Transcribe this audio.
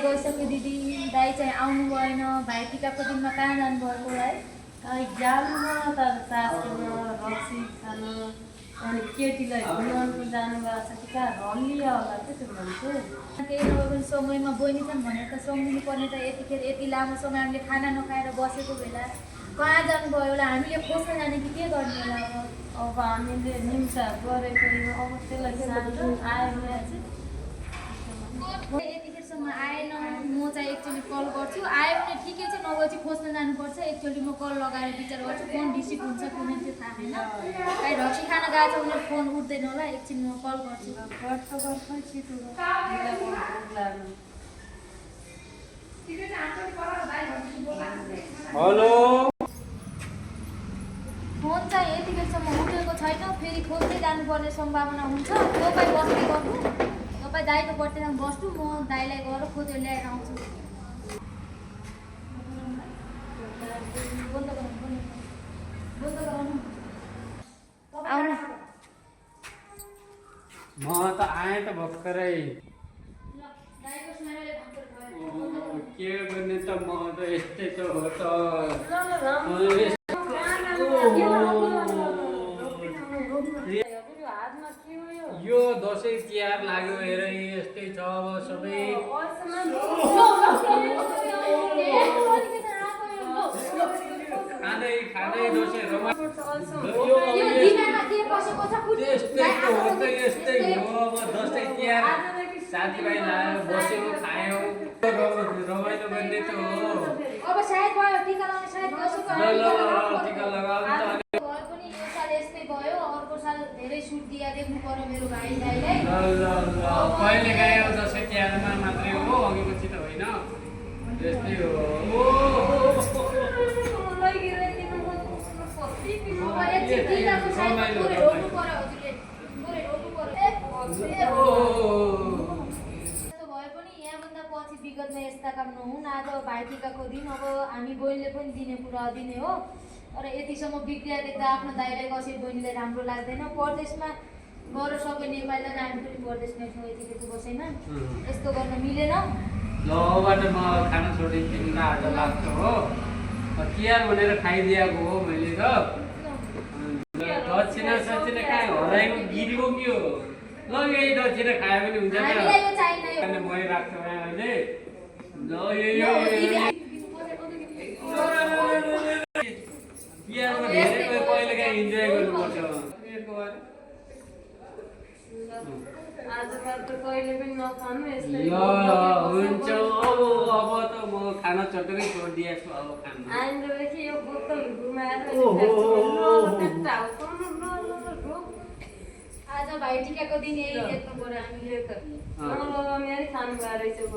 गइसक्यो दिदी, दाइ चाहिँ आउनु भएन, भाइटिकाको दिनमा कहाँ जानुभएको है? जानुमा त सासुमा रक्सी खान अनि केटीलाई घुमाउनु जानुभएको छ कि कहाँ रमिया होला त्यसो भन्छु। केही नभए पनि समयमा बहिनी छन् भनेर त सम्झिनु पर्ने त यतिखेर यति लामो समय हामीले खाना नखाएर बसेको बेला कहाँ जानुभयो होला, हामीले खोज्न जाने कि के गर्ने होला? अब हामीले निम्सा गरेको अब त्यसलाई सानो आयो चाहिँ यतिखेरसम्म आएन, म चाहिँ एकचोटि कल गर्छु, आयो भने ठिकै छ, नभए चाहिँ खोज्न जानुपर्छ। एकचोटि म कल लगाएर विचार गर्छु, फोन रिसिभ हुन्छ कि हुँदैन त्यो थाहा छैन। कहीँ रक्सी खान गएको छ भने फोन उठ्दैन होला, एकछिन म कल गर्छु। हेलो, फोन चाहिँ यतिखेरसम्म उठेको छैन, फेरि खोज्दै जानुपर्ने सम्भावना हुन्छ। तपाईँ बस्दै गर्नु, तपाईँ दाइको बर्थडेमा बस्नु, म दाइलाई गएर खोजेर ल्याएर आउँछु। आउनु म त आएँ त भर्खरै। के गर्ने त, म त यस्तै त हो त। यो दसैँ तिहार लाग्यो हेर, यस्तै छ अब सबै। खाँदै खाँदै दसैँ यस्तै त हो त, यस्तै हो अब दसैँ तिहार। साथीभाइ लायो, बस्यो, खायो, रमाइलो गर्ने त हो। अब सायद भयो टीका लगाउने, सायद ल टीका लगाउनु त। पनि यो साल यस्तै भयो, अर्को साल धेरै सुट दिया देख्नु पर्यो मेरो भाइ दाइलाई। कहिले गयो दसैँ तिहारमा मात्रै हो, अघिपछि त होइन। त्यस्तै हो। विगतमा यस्ता काम नहुन्। आज भाइटिकाको दिन, अब हामी बहिनीले पनि दिने कुरा दिने हो। तर यतिसम्म बिग्रिया देख्दा आफ्नो दाइलाई कसरी बहिनीलाई राम्रो लाग्दैन। परदेशमा गएर सबै नेपालीलाई हामी पनि परदेशमै छौँ यतिखेरको बसैमा, यस्तो गर्न मिलेन। ल अबाट म खाना छोडिदिनु त आज लाग्छ हो। तिहार भनेर खाइदिएको हो मैले त। दक्षिणा सक्षिणा कहाँ हराएको गिरेको के हो? ल यही दक्षिणा खायो भने हुन्छ त। मै राख्छु अहिले। ल तिहारमा धेरै कहिले काहीँ इन्जोय गर्नुपर्छ। आज त कहिले पनि नखानु यस्तै। ल हुन्छ, अब त म खाना चटकै छोडिदिएको छु, अब खानु। आइन्दादेखि यो बोतल घुमाएर आज भाइटिकाको दिन यही देख्नु पर्यो हामीले त। मेरो खानु भएर रहेछ ल